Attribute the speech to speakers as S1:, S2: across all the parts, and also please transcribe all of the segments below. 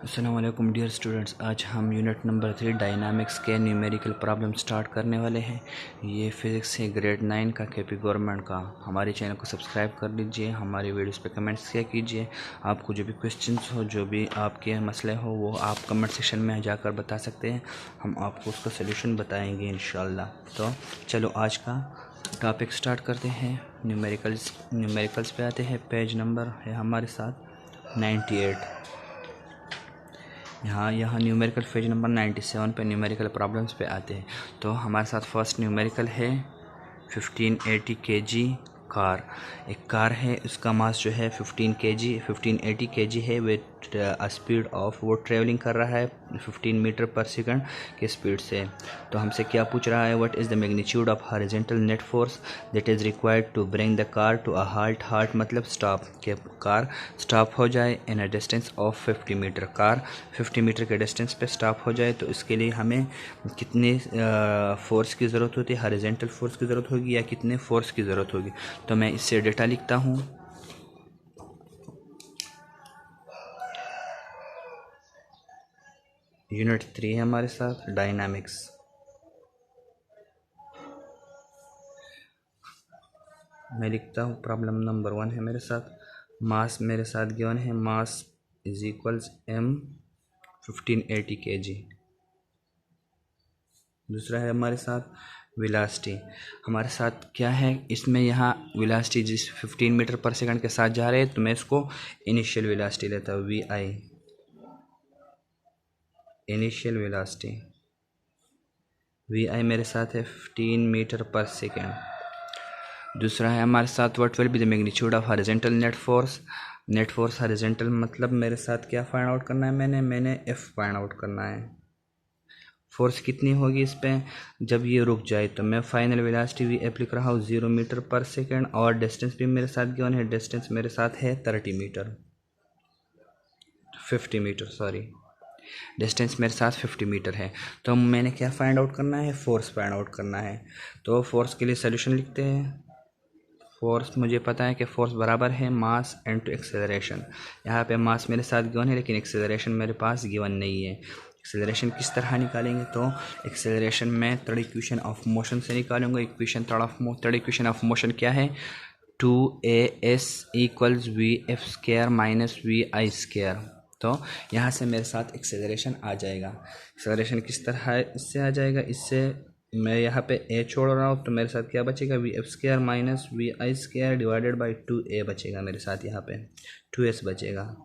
S1: अस्सलाम वालेकुम dear students. आज हम यूनिट नंबर 3 डायनामिक्स के न्यूमेरिकल प्रॉब्लम स्टार्ट करने वाले हैं। ये फिज़िक्स है ग्रेड 9 का केपी गवर्नमेंट का। हमारे चैनल को सब्सक्राइब कर लीजिए, हमारी वीडियोस पे कमेंट्स किया कीजिए। आपको जो भी क्वेश्चंस हो, जो भी आपके मसले हो, वो आप कमेंट सेक्शन में जाकर बता सकते हैं। हम आपको उसका सलूशन बताएँगे इंशाल्लाह। तो चलो आज का टॉपिक स्टार्ट करते हैं। न्यूमेरिकल्स पे आते हैं। पेज नंबर है हमारे साथ 98। यहाँ न्यूमेरिकल पेज नंबर 97 पे न्यूमेरिकल प्रॉब्लम्स पे आते हैं। तो हमारे साथ फर्स्ट न्यूमेरिकल है 1580 kg कार। एक कार है, उसका मास जो है 1580 kg है। विथ स्पीड ऑफ वो ट्रेवलिंग कर रहा है 15 मीटर पर सेकंड के स्पीड से। तो हमसे क्या पूछ रहा है, what is the magnitude of horizontal net force that is required to bring the car to a halt मतलब स्टॉप, कि कार स्टॉप हो जाए in a distance of 50 metre. Car 50 metre के डिस्टेंस पे स्टॉप हो जाए तो इसके लिए हमें कितने फोर्स की ज़रूरत होती है, हॉरिजॉन्टल फोर्स की ज़रूरत होगी या कितने फोर्स की ज़रूरत होगी। तो मैं इससे डेटा लिखता हूँ। यूनिट 3 है हमारे साथ डायनामिक्स। मैं लिखता हूँ प्रॉब्लम नंबर 1 है मेरे साथ। मास मेरे साथ गिवन है, mass is equals m 1580 kg। दूसरा है हमारे साथ वेलोसिटी। हमारे साथ क्या है इसमें, यहाँ वेलोसिटी जिस 15 मीटर पर सेकंड के साथ जा रहे हैं, तो मैं इसको इनिशियल वेलोसिटी लेता हूँ, vi इनिशियल वेलोसिटी। vi मेरे साथ है 15 मीटर पर सेकंड। दूसरा है हमारे साथ what will be the magnitude of horizontal net force. Net force horizontal मतलब मेरे साथ क्या फाइंड आउट करना है, मैंने एफ फाइंड आउट करना है। फोर्स कितनी होगी इस पर जब ये रुक जाए। तो मैं फाइनल वेलोसिटी वी एफ लिख रहा हूँ 0 मीटर पर सेकंड, और डिस्टेंस भी मेरे साथ गिवन है। डिस्टेंस मेरे साथ है 30 मीटर, 50 मीटर सॉरी। डिस्टेंस मेरे साथ 50 मीटर है। तो मैंने क्या फाइंड आउट करना है, फोर्स फाइंड आउट करना है। तो फोर्स के लिए सोल्यूशन लिखते हैं। फोर्स मुझे पता है कि फोर्स बराबर है मास इनटू एक्सेलरेशन। यहाँ पे मास मेरे साथ गिवन है लेकिन एक्सेलरेशन मेरे पास गिवन नहीं है। एक्सेलरेशन किस तरह निकालेंगे, तो एक्सेलरेशन मैं थर्ड इक्वेशन ऑफ मोशन से निकालूंगा। थर्ड इक्वेशन ऑफ मोशन क्या है, 2as equals we f square minus we i square. तो यहाँ से मेरे साथ एक्सेलरेशन आ जाएगा। एक्सेलरेशन किस तरह इससे आ जाएगा, इससे मैं यहाँ पे a छोड़ रहा हूँ तो मेरे साथ क्या बचेगा, v f square minus we i square divided by 2a बचेगा मेरे साथ। यहाँ पे 2s बचेगा।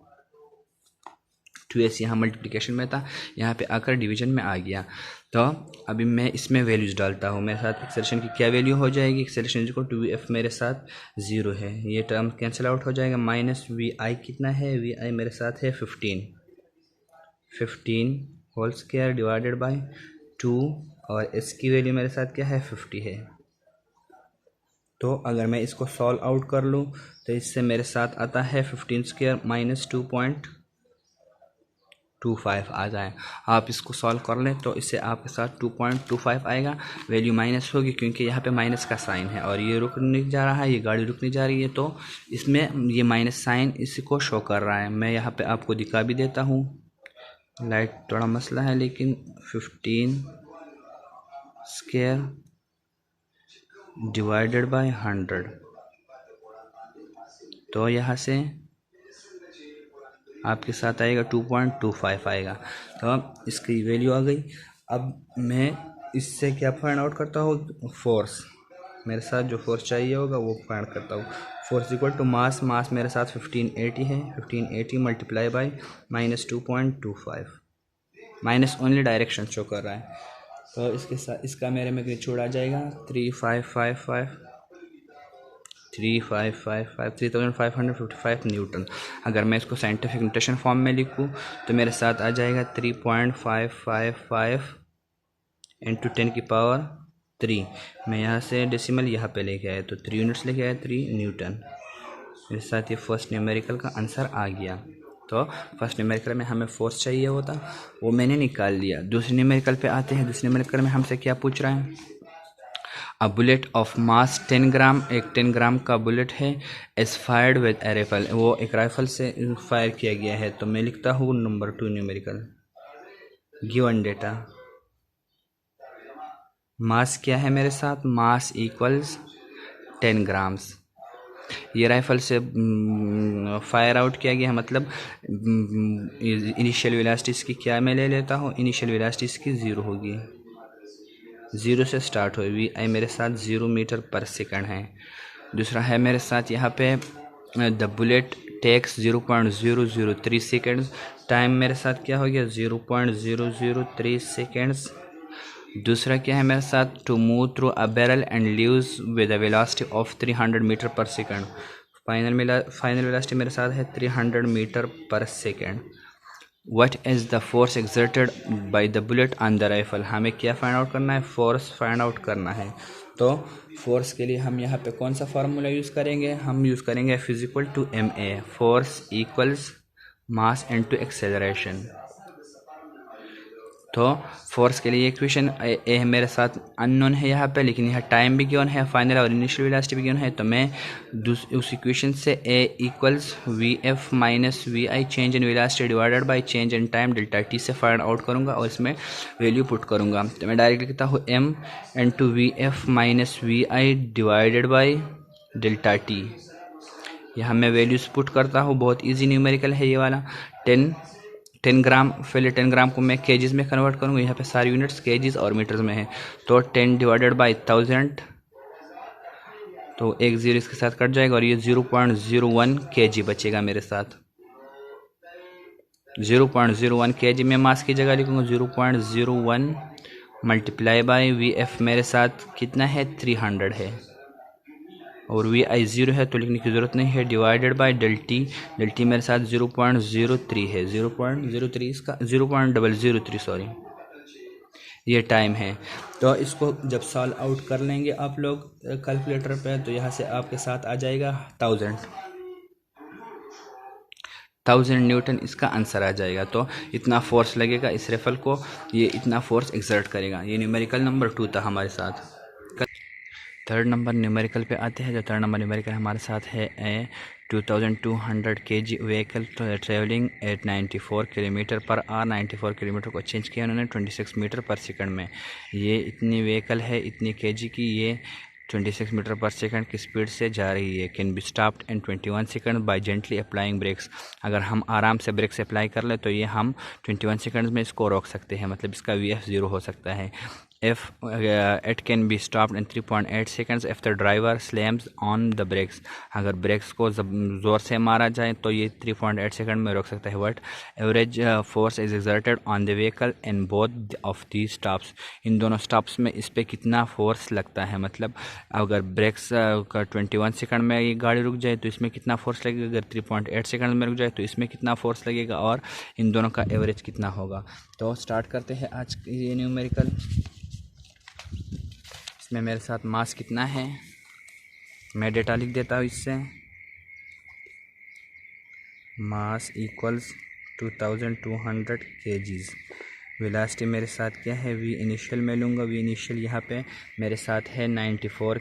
S1: 2s यहाँ मल्टीप्लिकेशन में था, यहाँ पे आकर डिवीजन में आ गया। तो अभी मैं इसमें वैल्यूज़ डालता हूँ। मेरे साथ एक्सेलरेशन की क्या वैल्यू हो जाएगी, एक्सेलरेशन को 2f मेरे साथ 0 है, ये टर्म कैंसिल आउट हो जाएगा। माइनस वी आई कितना है, वी आई मेरे साथ है 15 होल स्क्वायर डिवाइडेड बाई 2, और इसकी वैल्यू मेरे साथ क्या है 50 है। तो अगर मैं इसको सॉल्व आउट कर लूँ तो इससे मेरे साथ आता है 15 स्क्वायर माइनस 2.25 आ जाए। आप इसको सॉल्व कर लें तो इससे आपके साथ 2.25 आएगा। वैल्यू माइनस होगी क्योंकि यहाँ पे माइनस का साइन है और ये रुकने जा रहा है, ये गाड़ी रुकने जा रही है, तो इसमें ये माइनस साइन इसको शो कर रहा है। मैं यहाँ पे आपको दिखा भी देता हूँ। लाइट थोड़ा मसला है लेकिन 15 स्क्वायर डिवाइडेड बाय 100, तो यहाँ से आपके साथ आएगा 2.25 आएगा। तो अब इसकी वैल्यू आ गई। अब मैं इससे क्या फाइंड आउट करता हूँ, फोर्स। मेरे साथ जो फोर्स चाहिए होगा वो फाइंड करता हूँ। फोर्स इक्वल टू मास मेरे साथ 1580 है, 1580 multiply by minus 2.25, minus only direction show कर रहा है। तो इसके साथ इसका मेरे में छोड़ आ जाएगा 3555 न्यूटन। अगर मैं इसको साइंटिफिक नोटेशन फॉर्म में लिखूँ तो मेरे साथ आ जाएगा 3.555 इंटू 10 की पावर 3। मैं यहाँ से डेसिमल यहाँ पे लेके आया तो 3 यूनिट्स लेके आया, 3 न्यूटन। मेरे साथ ये फर्स्ट न्यूमेरिकल का आंसर आ गया। तो फर्स्ट न्यूमेरिकल में हमें फोर्स चाहिए होता, वो मैंने निकाल लिया। दूसरे न्यूमेरिकल पे आते हैं। दूसरे न्यूमेरिकल में हमसे क्या पूछ रहा है, अ बुलेट ऑफ मास 10 ग्राम, एक 10 ग्राम का बुलेट है, as fired with a rifle, वो एक राइफल से फायर किया गया है। तो मैं लिखता हूँ नंबर 2 न्यूमेरिकल। गिवन डेटा, मास क्या है मेरे साथ, मास इक्वल्स 10 ग्राम्स। ये राइफल से फायर आउट किया गया है, मतलब इनिशियल वेलोसिटी इसकी क्या मैं ले लेता हूँ, इनिशियल वेलोसिटी इसकी 0 होगी, 0 से स्टार्ट हुई। वी आई मेरे साथ 0 मीटर पर सेकंड है। दूसरा है मेरे साथ यहाँ पे the bullet takes 0.003 seconds, time मेरे साथ क्या हो गया 0.003 सेकेंड्स। दूसरा क्या है मेरे साथ, to move through a barrel and leaves with a velocity of 300 metre per second. Final velocity मेरे साथ है 300 metre per second. What is the force exerted by the bullet on the rifle, हमें क्या फाइंड आउट करना है, force find out करना है। तो फोर्स के लिए हम यहाँ पे कौन सा फार्मूला यूज़ करेंगे, हम यूज़ करेंगे F = ma, force equals mass into acceleration. तो फोर्स के लिए इक्वेशन ए मेरे साथ अननोन है यहाँ पे, लेकिन यहाँ टाइम भी गिवन है, फाइनल और इनिशियल वेलोसिटी भी गिवन है। तो मैं उस इक्वेशन से A equals V F minus we I change in velocity divided by change in time delta T से फाइंड आउट करूँगा और इसमें वैल्यू पुट करूँगा। तो मैं डायरेक्ट लिखता हूँ m into v F minus we i divided by delta t. यहाँ मैं वैल्यूज पुट करता हूँ, बहुत ईजी न्यूमेरिकल है ये वाला। 10 ग्राम, पहले 10 ग्राम को मैं केजीज़ में कन्वर्ट करूँगा, यहाँ पे सारी यूनिट्स केजीज़ और मीटर्स में है। तो 10 डिवाइडेड बाई 1000, तो एक जीरो इसके साथ कट जाएगा और ये 0.01 केजी बचेगा मेरे साथ। 0.01 केजी में मास की जगह लिखूँगा 0.01 मल्टीप्लाई बाई वी एफ मेरे साथ कितना है 300 है, और वी आई 0 है तो लिखने की ज़रूरत नहीं है, डिवाइडेड बाय डेल टी मेरे साथ 0.03 है, 0.03 इसका 0.003 सॉरी, ये टाइम है। तो इसको जब सॉल्व आउट कर लेंगे आप लोग कैलकुलेटर पे, तो यहाँ से आपके साथ आ जाएगा 1000 न्यूटन इसका आंसर आ जाएगा। तो इतना फोर्स लगेगा इस रेफल को, ये इतना फोर्स एक्सर्ट करेगा। ये न्यूमेरिकल नंबर 2 था हमारे साथ। थर्ड नंबर न्यूमेरिकल पे आते हैं। जो थर्ड नंबर न्यूमेरिकल हमारे साथ है 2200 kg vehicle travelling at 94 kilometre per hour, 94 kilometre को चेंज किया उन्होंने 26 मीटर पर सेकंड में। ये इतनी व्हीकल है इतनी kg की, ये 26 मीटर पर सेकंड की स्पीड से जा रही है। Can be stopped in 21 second by gently applying brakes, अगर हम आराम से ब्रेक्स अप्लाई कर ले तो ये हम 21 सेकंड में इसको रोक सकते हैं, मतलब इसका VF 0 हो सकता है। it can be stopped in 3.8 seconds if the driver slams on the brakes, अगर ब्रेक्स को ज़ोर से मारा जाए तो ये 3.8 सेकंड में रोक सकता है। What average force is exerted on the vehicle in both of these stops, इन दोनों स्टॉप्स में इस पर कितना फोर्स लगता है, मतलब अगर ब्रेक्स का 21 सेकंड में ये गाड़ी रुक जाए तो इसमें कितना फोर्स लगेगा, अगर 3.8 सेकंड में रुक जाए तो इसमें कितना फोर्स लगेगा, और इन दोनों का एवरेज कितना होगा। तो स्टार्ट करते हैं आज ये न्यूमेरिकल। इसमें मेरे साथ मास कितना है, मैं डेटा लिख देता हूँ इससे। मास इक्वल्स 2200 kgs। वेलोसिटी मेरे साथ क्या है, वी इनिशियल में लूँगा, वी इनिशियल यहाँ पे मेरे साथ है 94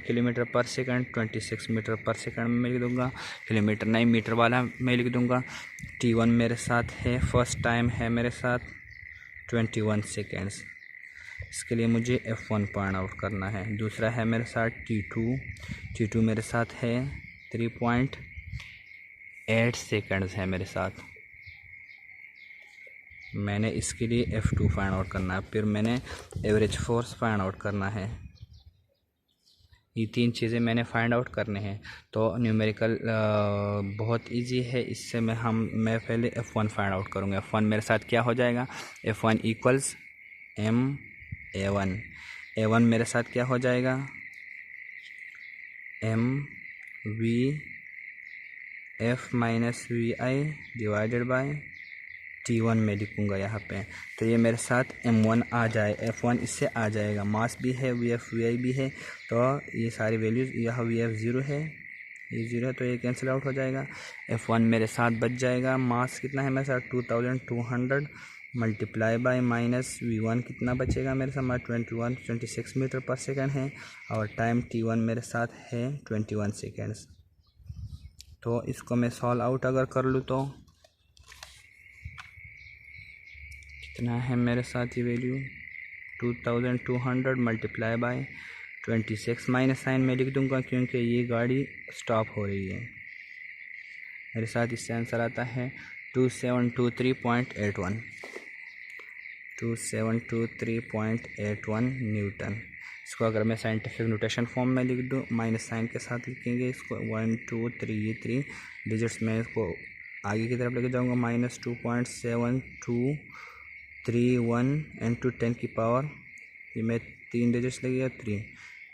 S1: किलोमीटर पर सेकंड, 26 मीटर पर सेकंड में लिख दूँगा, किलोमीटर नहीं मीटर वाला मैं लिख दूँगा। T1 मेरे साथ है, फर्स्ट टाइम है मेरे साथ 21 सेकेंड्स, इसके लिए मुझे F1 पॉइंट आउट करना है। दूसरा है मेरे साथ T2 मेरे साथ है 3.8 सेकंड्स है मेरे साथ, मैंने इसके लिए F2 फाइंड आउट करना है। फिर मैंने एवरेज फोर्स फाइंड आउट करना है। ये तीन चीज़ें मैंने फाइंड आउट करने हैं। तो न्यूमेरिकल बहुत इजी है, इससे मैं पहले F1 फाइंड आउट करूँगा। F1 मेरे साथ क्या हो जाएगा, F1 इक्वल्स A1 मेरे साथ क्या हो जाएगा, MVF minus VI divided by T1 में लिखूँगा यहाँ पे। तो ये मेरे साथ M1 आ जाए, F1 इससे आ जाएगा, मास भी है, VF VI भी है, तो ये सारी वैल्यूज़, यह VF 0 है, ये 0 है तो ये कैंसिल आउट हो जाएगा। F1 मेरे साथ बच जाएगा, मास कितना है मेरे साथ 2200, मल्टीप्लाई बाय माइनस V1 कितना बचेगा मेरे साथ 26 मीटर पर सेकंड है और टाइम T1 मेरे साथ है 21 सेकेंड्स। तो इसको मैं सॉल्व आउट अगर कर लूँ तो कितना है मेरे साथ ये value 2200 multiply by 26 minus sign में लिख दूंगा क्योंकि ये गाड़ी स्टॉप हो रही है मेरे साथ। इससे आंसर आता है 2723.81 न्यूटन। इसको अगर मैं साइंटिफिक नोटेशन फॉर्म में लिख दूँ माइनस साइन के साथ लिखेंगे इसको 1 2 3 डिजिट्स में इसको आगे की तरफ लेके जाऊँगा -2.7231 इंटू 10 की पावर ये मैं 3 डिजिट्स लगेगा 3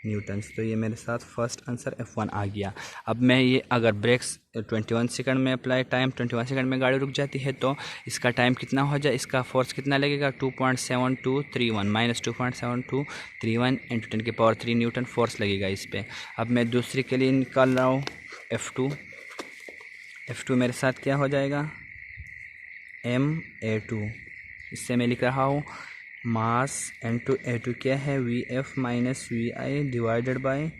S1: न्यूटन्स। तो ये मेरे साथ फर्स्ट आंसर F1 आ गया। अब मैं ये अगर ब्रेक्स 21 सेकंड में अप्लाई टाइम 21 सेकंड में गाड़ी रुक जाती है तो इसका टाइम कितना हो जाए, इसका फोर्स कितना लगेगा 2.7231 माइनस 2.7231 इंटू 10 की पावर 3 न्यूटन फोर्स लगेगा इस पर। अब मैं दूसरी के लिए निकाल रहा हूँ F2 मेरे साथ क्या हो जाएगा MA2। इससे मैं लिख रहा हूँ मास इंटू A2 क्या है VF minus VI divided by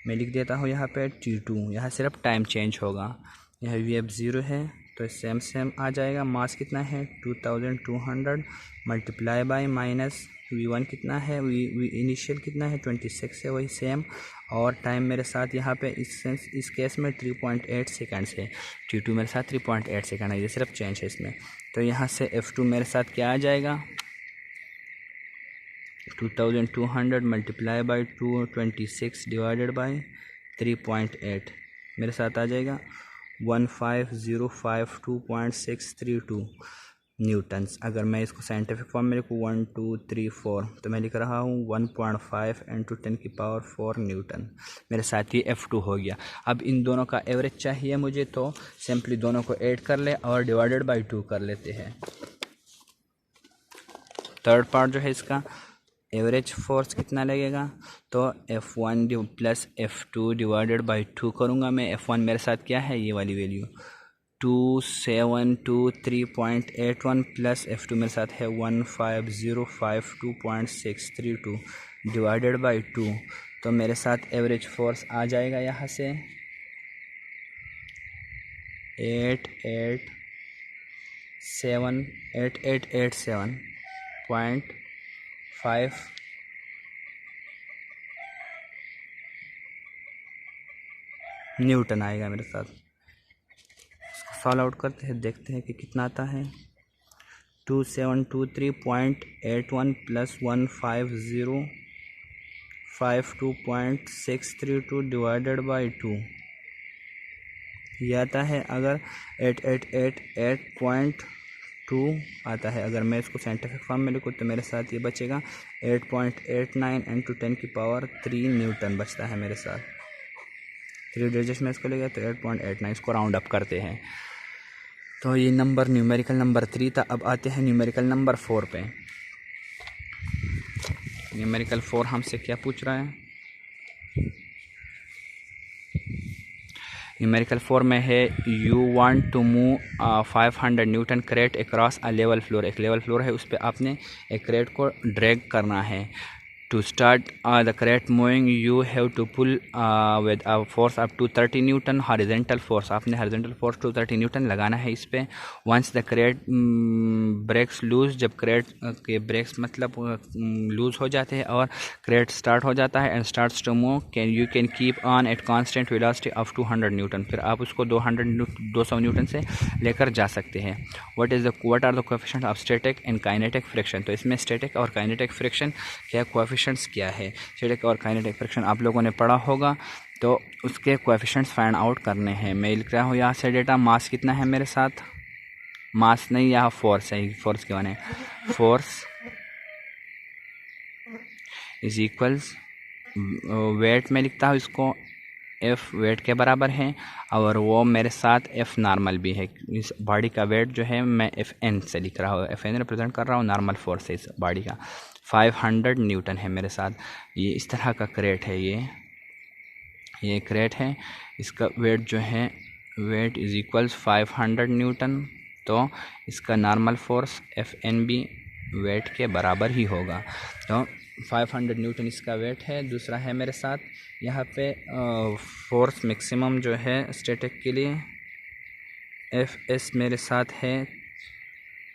S1: मैं लिख देता हूँ यहाँ पे T2। यहाँ सिर्फ टाइम चेंज होगा, यह VF 0 है तो सेम आ जाएगा। मास कितना है 2200 मल्टीप्लाई बाय माइनस V1 कितना है V इनिशियल कितना है 26 है वही सेम और टाइम मेरे साथ यहाँ पे इस केस में 3.8 सेकंड्स है। T2 मेरे साथ 3.8 सेकंड है, ये सिर्फ चेंज है इसमें। तो यहाँ से F2 मेरे साथ क्या आ जाएगा 2200 मल्टीप्लाई बाई 226 डिवाइडेड बाई 3.8 मेरे साथ आ जाएगा 15052.632 न्यूटन्स। अगर मैं इसको साइंटिफिक फॉर्म में लिखूँ 1 2 3 4 तो मैं लिख रहा हूँ 1.5 इंटू 10 की पावर 4 न्यूटन। मेरे साथ ये F2 हो गया। अब इन दोनों का एवरेज चाहिए मुझे तो सिंपली दोनों को ऐड कर ले और डिवाइडेड बाई 2 कर लेते हैं। थर्ड पार्ट जो है इसका एवरेज फोर्स कितना लगेगा तो F1 plus F2 divided by 2 करूँगा मैं। F1 मेरे साथ क्या है ये वाली वैल्यू 2723.81 प्लस F2 मेरे साथ है 15052.632 डिवाइडेड बाई 2। तो मेरे साथ एवरेज फोर्स आ जाएगा यहाँ से 8887.5 न्यूटन आएगा मेरे साथ। इसको सॉल्व आउट करते हैं, देखते हैं कि कितना आता है 2723.81 प्लस 15052.632 डिवाइडेड बाई 2 ये आता है अगर 8888.2 आता है। अगर मैं इसको साइंटिफिक फॉर्म में लिखूँ तो मेरे साथ ये बचेगा 8.89 इंटू 10 की पावर 3 न्यूटन बचता है मेरे साथ। 3 डिजिट्स में इसको लेगा तो 8.89 इसको राउंड अप करते हैं। तो ये नंबर न्यूमेरिकल नंबर 3 था। अब आते हैं न्यूमेरिकल नंबर 4 पे। न्यूमेरिकल 4 हमसे क्या पूछ रहा है, न्यूमेरिकल 4 में है you want to move 500 newton crate across a level floor. एक लेवल फ्लोर है उस पर आपने एक क्रेट को ड्रैग करना है। To start the crate moving you have to pull with a force up to 30 newton horizontal force. आपने हॉरिजॉन्टल फोर्स 230 न्यूटन लगाना है इस पे। Once the crate breaks loose, जब क्रेट के ब्रेक्स मतलब लूज हो जाते हैं और क्रेट स्टार्ट हो जाता है and starts to move you can keep on at constant velocity of 200 newton. फिर आप उसको 200 न्यूटन से लेकर जा सकते हैं। What are the coefficient of static and kinetic friction. तो इसमें स्टैटिक और काइनेटिक फ्रिक्शन क्या कोएफिशिएंट्स क्या है, स्टैटिक और काइनेटिक फ्रिक्शन आप लोगों ने पढ़ा होगा तो उसके कोएफिशिएंट्स फाइंड आउट करने हैं। मैं लिख रहा हूँ यहाँ से डेटा। मास कितना है मेरे साथ, मास नहीं यहाँ फोर्स है, फोर्स के माने फोर्स इज इक्वल्स वेट में लिखता हूँ इसको F वेट के बराबर है और वो मेरे साथ F नॉर्मल भी है। इस बॉडी का वेट जो है मैं FN से लिख रहा हूँ, FN रिप्रेजेंट कर रहा हूँ नॉर्मल फोर्स है इस बॉडी का। 500 न्यूटन है मेरे साथ। ये इस तरह का क्रेट है, ये क्रेट है। इसका वेट जो है वेट इज इक्वल्स 500 न्यूटन तो इसका नॉर्मल फोर्स एफ एन भी वेट के बराबर ही होगा। तो 500 न्यूटन इसका वेट है। दूसरा है मेरे साथ यहाँ पे फोर्स मैक्सिमम जो है स्टैटिक के लिए, एफ एस मेरे साथ है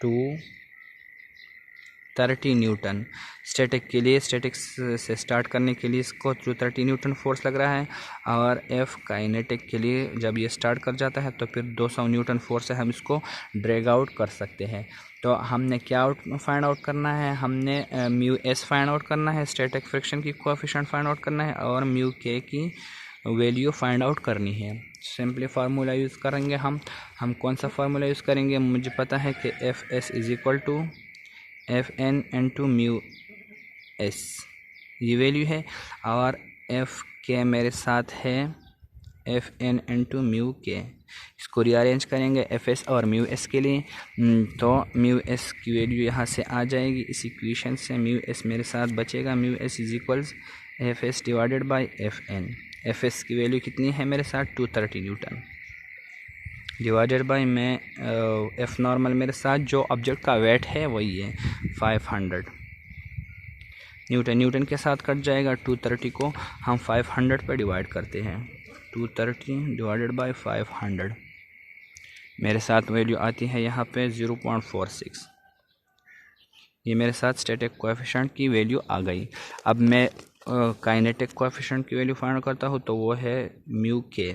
S1: 230 न्यूटन। स्टैटिक के लिए, स्टैटिक से स्टार्ट करने के लिए इसको 230 न्यूटन फोर्स लग रहा है। और एफ काइनेटिक के लिए जब ये स्टार्ट कर जाता है तो फिर 200 न्यूटन फोर्स से हम इसको ड्रैग आउट कर सकते हैं। तो हमने क्या फाइंड आउट करना है, हमने म्यू एस फाइंड आउट करना है, स्टैटिक फ्रिक्शन की कोएफिशिएंट फाइंड आउट करना है और म्यू के की वैल्यू फाइंड आउट करनी है। सिंपली फार्मूला यूज़ करेंगे हम कौन सा फार्मूला यूज़ करेंगे, मुझे पता है कि f s is equal to f n n to mu s, ये वैल्यू है। और एफ के मेरे साथ है f n n to mu k. इसको रीअरेंज करेंगे एफ एस और म्यू एस के लिए, तो म्यू एस की वैल्यू यहाँ से आ जाएगी इस इक्वेशन से। म्यू एस मेरे साथ बचेगा, mu S is equals F S divided by F N. F S की वैल्यू कितनी है मेरे साथ 230 न्यूटन डिवाइडेड बाई में एफ नॉर्मल मेरे साथ जो ऑब्जेक्ट का वेट है वही है 500 न्यूटन। न्यूटन के साथ कट जाएगा, 230 को हम 500 पर डिवाइड करते हैं, 230 डिवाइडेड बाई 500 मेरे साथ वैल्यू आती है यहाँ पे 0.46। ये मेरे साथ स्टैटिक कोएफिशिएंट की वैल्यू आ गई। अब मैं काइनेटिक कोएफिशिएंट की वैल्यू फाइंड करता हूँ, तो वो है म्यू के,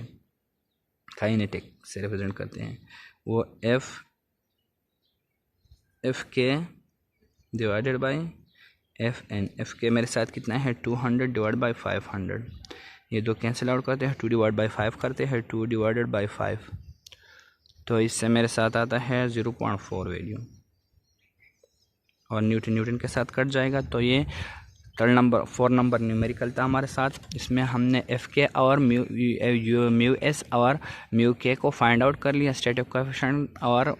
S1: काइनेटिक से रिप्रेजेंट करते हैं वो एफ के divided by F N. F के मेरे साथ कितना है 200 डिवाइड बाई 500, ये दो कैंसिल आउट करते हैं, 2 डिवाइड बाई 5 करते हैं, 2 डिवाइडेड बाई 5, तो इससे मेरे साथ आता है 0.4 वैल्यू और न्यूटन के साथ कट जाएगा। तो ये 4 नंबर न्यूमेरिकल था हमारे साथ। इसमें हमने एफ के और म्यू एस और म्यू के को फाइंड आउट कर लिया, स्टैटिक कोएफिशिएंट और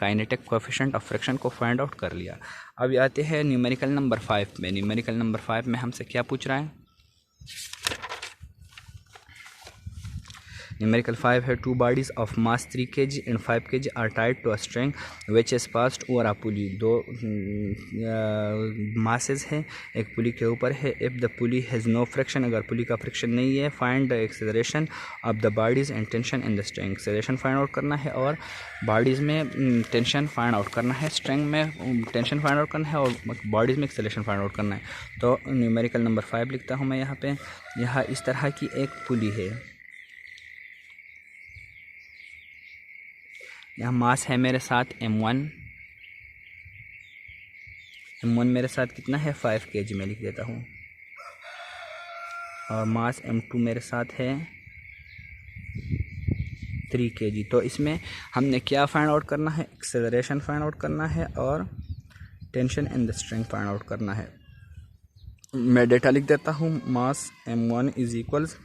S1: काइनेटिक कोएफिशिएंट ऑफ फ्रिक्शन को फाइंड आउट कर लिया। अब आते हैं न्यूमेरिकल नंबर 5 में। न्यूमेरिकल नंबर 5 में हमसे क्या पूछ रहा है, Numerical 5 है 2 bodies of mass 3 kg and 5 kg are tied to a string which is passed over a pulley। दो masses है, एक पुली के ऊपर है। if the pulley has no friction, अगर पुली का फ्रिक्शन नहीं है, find the acceleration of the bodies and tension in the string। acceleration find out करना है और बॉडीज़ में टेंशन फाइंड आउट करना है, स्ट्रिंग में टेंशन फाइंड आउट करना है और बॉडीज़ में एक्सेलरेशन फाइंड आउट करना है। तो न्यूमेरिकल नंबर 5 लिखता हूँ मैं यहाँ पे। यहाँ इस तरह की एक पुली है, यहाँ मास है मेरे साथ m1 मेरे साथ कितना है 5 kg में लिख देता हूँ, और मास m2 मेरे साथ है 3 kg। तो इसमें हमने क्या फाइंड आउट करना है, एक्सेलरेशन फाइंड आउट करना है और tension in the string find out करना है। मैं डेटा लिख देता हूँ, मास m1 is equals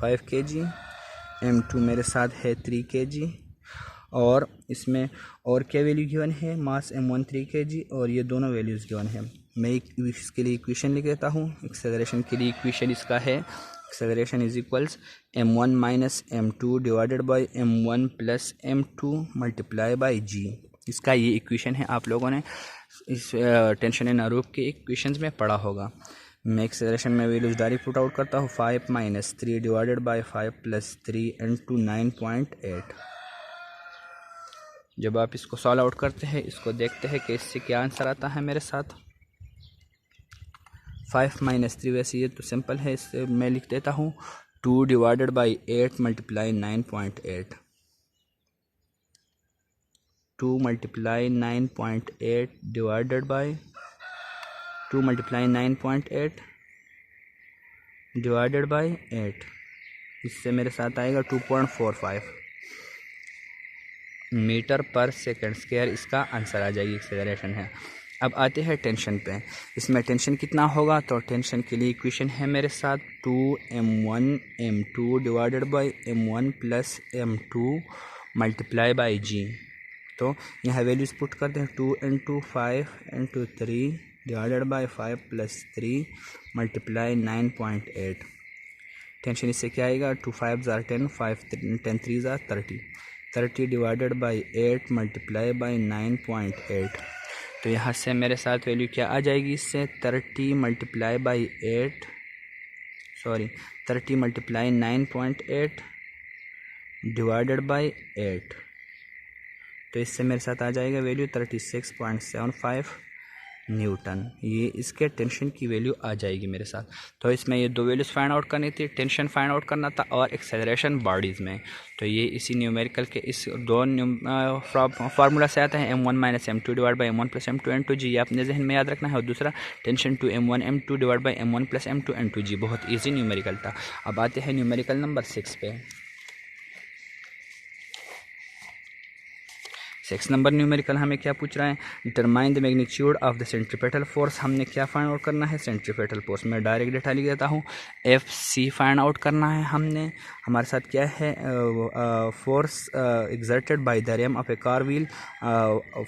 S1: 5 kg, m2 मेरे साथ है 3 kg और इसमें और क्या वैल्यू गिवन है, मास m1 3 kg और ये दोनों वैल्यूज़ गिवन है। मैं इसके लिए इक्वेशन लिख देता हूँ। एक्सेलरेशन के लिए इक्वेशन इसका है, acceleration is equals m1 minus m2 divided by m1 plus m2 multiply by g। इसका ये इक्वेशन है, आप लोगों ने इस टेंशन एंड अरूप के इक्वेशंस में पढ़ा होगा। मैं एक्सेलरेशन में वैल्यूज डायरेक्ट पुट आउट करता हूँ, 5 minus 3 divided by 5 plus 3 into 9.8। जब आप इसको सॉल्व आउट करते हैं, इसको देखते हैं कि इससे क्या आंसर आता है मेरे साथ। 5 माइनस 3 वैसे ये तो सिंपल है, इससे मैं लिख देता हूँ 2 divided by 8 multiply 9.8, 2 multiply 9.8 divided by 2 multiply 9.8 divided by 8, इससे मेरे साथ आएगा 2.45 मीटर पर सेकंड स्क्वायर, इसका आंसर आ जाएगी, एक्सेलरेशन है। अब आते हैं टेंशन पे। इसमें टेंशन कितना होगा, तो टेंशन के लिए इक्वेशन है मेरे साथ 2m1 m2 divided by m1 plus m2 multiply by g। तो यहाँ वैल्यूज पुट करते हैं, 2 into 5 into 3 divided by 5 plus 3 multiply 9.8। Tension इससे क्या आएगा, 2 5 ज़ार 10, 5 10 3 ज़ार 30, 30 डिवाइडेड बाई 8 मल्टीप्लाई बाई 9.8। तो यहाँ से मेरे साथ वैल्यू क्या आ जाएगी, इससे 30 मल्टीप्लाई बाई 9.8 डिवाइडेड बाई 8। तो इससे मेरे साथ आ जाएगा वैल्यू 36.75 न्यूटन। ये इसके टेंशन की वैल्यू आ जाएगी मेरे साथ। तो इसमें ये दो वैल्यूज़ फाइंड आउट करनी थी, टेंशन फाइंड आउट करना था और एक्सेलरेशन बॉडीज़ में। तो ये इसी न्यूमेरिकल के इस दो फार्मूला से आता है m1 minus m2 divide by m1 plus m2 n2 G, ये अपने जहन में याद रखना है। और दूसरा tension two m1 m2 divide by m1 plus m2 n2 G, बहुत ईजी न्यूमेरिकल था। अब आते हैं न्यूमेरिकल नंबर 6 पे। 6 नंबर न्यूमेरिकल हमें क्या पूछ रहा है, determine the magnitude of the centripetal force. हमने क्या फाइंड आउट करना है, सेंट्रीपेटल फोर्स। मैं डायरेक्ट डेटा लिख देता हूँ, FC फाइंड आउट करना है हमने। हमारे साथ क्या है, force exerted by the ram of a car wheel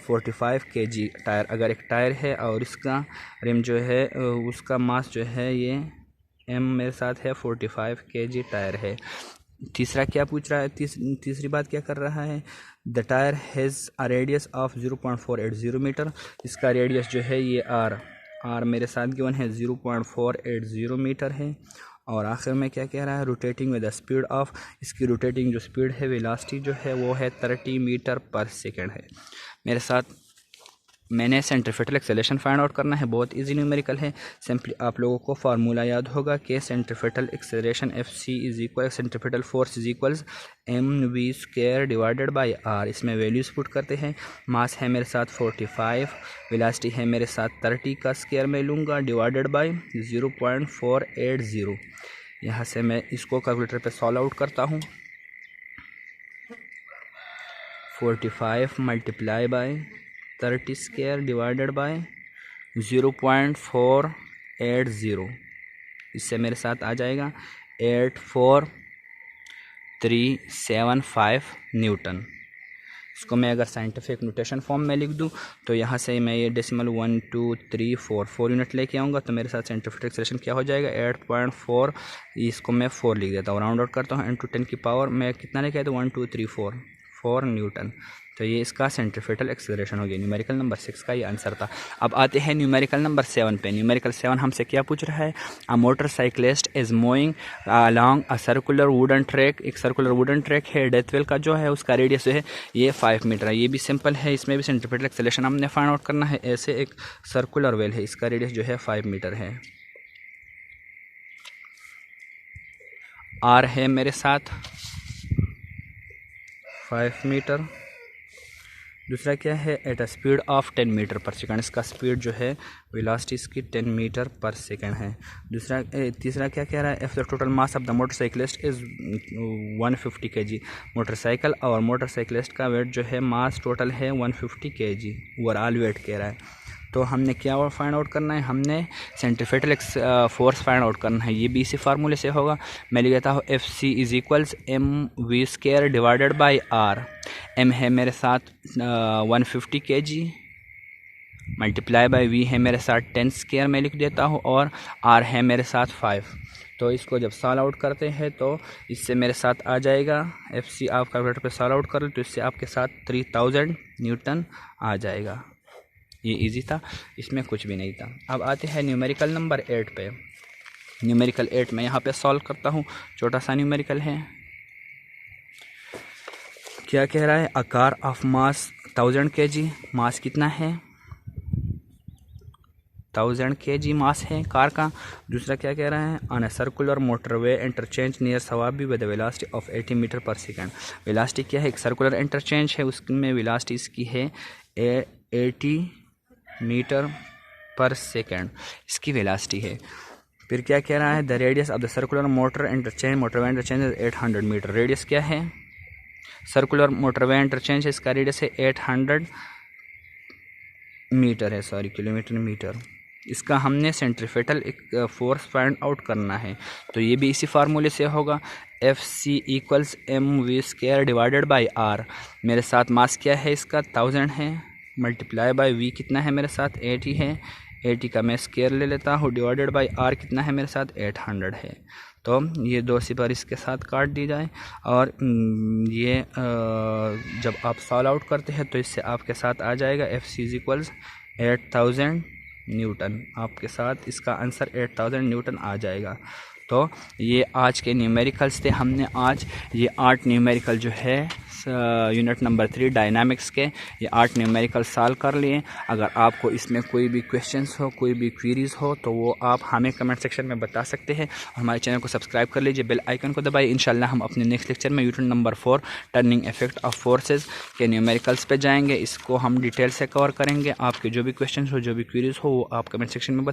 S1: 45 kg tyre. अगर एक टायर है और इसका रेम जो है उसका मास जो है ये m मेरे साथ है 45 kg टायर है। तीसरा क्या पूछ रहा है, तीसरी बात क्या कर रहा है, the tyre has a radius of 0.480 metre. इसका रेडियस जो है ये आर मेरे साथ गिवन है 0.480 मीटर है। और आखिर में क्या कह रहा है, rotating with the speed of, इसकी रोटेटिंग जो स्पीड है, वेलोसिटी जो है वो है 30 मीटर पर सेकेंड है मेरे साथ। मैंने सेंट्रीफ्यूगल एक्सेलरेशन फाइंड आउट करना है, बहुत इजी न्यूमेरिकल है। सिंपली आप लोगों को फार्मूला याद होगा कि centrifugal acceleration FC is equal centrifugal force is equals mv square divided by r। इसमें वैल्यूज पुट करते हैं। मास है मेरे साथ 45, वेलोसिटी है मेरे साथ 30 का स्क्वायर में लूँगा डिवाइडेड बाय 0.480। यहाँ से मैं इसको कैलकुलेटर पे सॉल्व आउट करता हूँ। 45 multiply by 30 square divided by 0.480। इससे मेरे साथ आ जाएगा 84375 न्यूटन। इसको मैं अगर साइंटिफिक नोटेशन फॉर्म में लिख दूं तो यहाँ से मैं ये डेसिमल 1 2 3 4 यूनिट लेके आऊँगा। तो मेरे साथ सेंट्रीफ्यूगल एक्सेलरेशन क्या हो जाएगा, 8.4, इसको मैं 4 लिख देता हूँ, राउंड आउट करता हूँ, 10 to 10 की पावर मैं कितना लेके आया तो 1 2 3 4 न्यूटन। तो ये इसका सेंट्रीफ्यूगल एक्सेलरेशन हो गया। न्यूमेरिकल नंबर 6 का ये आंसर था। अब आते हैं न्यूमेरिकल नंबर 7 पे। न्यूमेरिकल 7 हमसे क्या पूछ रहा है, a motorcyclist is moving along a circular wooden track. एक सर्कुलर वुडन ट्रैक है, डेथ वेल का जो है उसका रेडियस जो है ये 5 मीटर है। ये भी सिंपल है, इसमें भी सेंट्रीफ्यूगल एक्सेलरेशन हमने फाइंड आउट करना है। ऐसे एक सर्कुलर वेल है, इसका रेडियस जो है 5 मीटर है। आर है मेरे साथ 5 मीटर। दूसरा क्या है, at a speed of 10 metre per second. इसका स्पीड जो है वेलोसिटी इसकी 10 मीटर पर सेकंड है। तीसरा क्या कह रहा है, if the total mass of the motorcyclist is 150 kg। Motorcycle और मोटरसाइकिलिस्ट का वेट जो है मास टोटल है 150 kg ओवरऑल वेट कह रहा है। तो हमने क्या फाइंड आउट करना है, हमने सेंट्रीफ्यूगल फोर्स फाइंड आउट करना है। ये भी इसी फार्मूले से होगा। मैं लिख देता हूँ FC is equals mv square divided by r। m है मेरे साथ 150 kg मल्टीप्लाई बाई v है मेरे साथ 10 स्क्वायर मैं लिख देता हूँ, और r है मेरे साथ 5। तो इसको जब सॉल्व आउट करते हैं तो इससे मेरे साथ आ जाएगा, FC आप कैलकुलेटर पे सॉल्व आउट कर लो तो इससे आपके साथ 3000 न्यूटन आ जाएगा। ये इजी था, इसमें कुछ भी नहीं था। अब आते हैं न्यूमेरिकल नंबर 8 पे। न्यूमेरिकल 8 में यहाँ पे सॉल्व करता हूँ, छोटा सा न्यूमेरिकल है। क्या कह रहा है, a car of mass 1000 kg। मास कितना है, 1000 kg मास है कार का। दूसरा क्या कह रहा है, on a circular motorway interchange near Swabi with velocity of 80 metre per second. Velocity क्या है, एक सर्कुलर इंटरचेंज है, उसमें वेलोसिटी इसकी है 80 मीटर पर सेकंड इसकी वेलोसिटी है। फिर क्या कह रहा है, the radius of the circular motorway interchange 800 metre. Radius क्या है, सर्कुलर मोटरवे इंटरचेंज है, इसका रेडियस है 800 मीटर है, सॉरी किलोमीटर मीटर। इसका हमने सेंट्रीफ्यूगल एक फोर्स फाइंड आउट करना है। तो ये भी इसी फार्मूले से होगा, FC equals mv square divided by r। मेरे साथ मास क्या है इसका 1000 है, मल्टीप्लाई बाई v कितना है मेरे साथ 80 है, 80 का मैं स्क्वायर ले लेता हूँ, डिवाइडेड बाई r कितना है मेरे साथ 800 है। तो ये 2 सिफर इसके साथ काट दी जाए और ये जब आप सॉल्व आउट करते हैं तो इससे आपके साथ आ जाएगा FC इज इक्वल्स 8000 न्यूटन। आपके साथ इसका आंसर 8000 न्यूटन आ जाएगा। तो ये आज के न्यूमेरिकल्स थे। हमने आज ये 8 न्यूमेरिकल जो है यूनिट नंबर 3 डायनामिक्स के ये 8 न्यूमेरिकल सॉल्व कर लिए। अगर आपको इसमें कोई भी क्वेश्चंस हो, कोई भी क्वेरीज हो तो वो आप हमें कमेंट सेक्शन में बता सकते हैं। हमारे चैनल को सब्सक्राइब कर लीजिए, बेल आइकन को दबाइए। इंशाल्लाह हम अपने नेक्स्ट लेक्चर में unit number 4 turning effect of forces के न्यूमेरिकल्स पे जाएंगे। इसको हम डिटेल से कवर करेंगे। आपके जो भी क्वेश्चन हो, जो भी क्वेरीज हो वो आप कमेंट सेक्शन में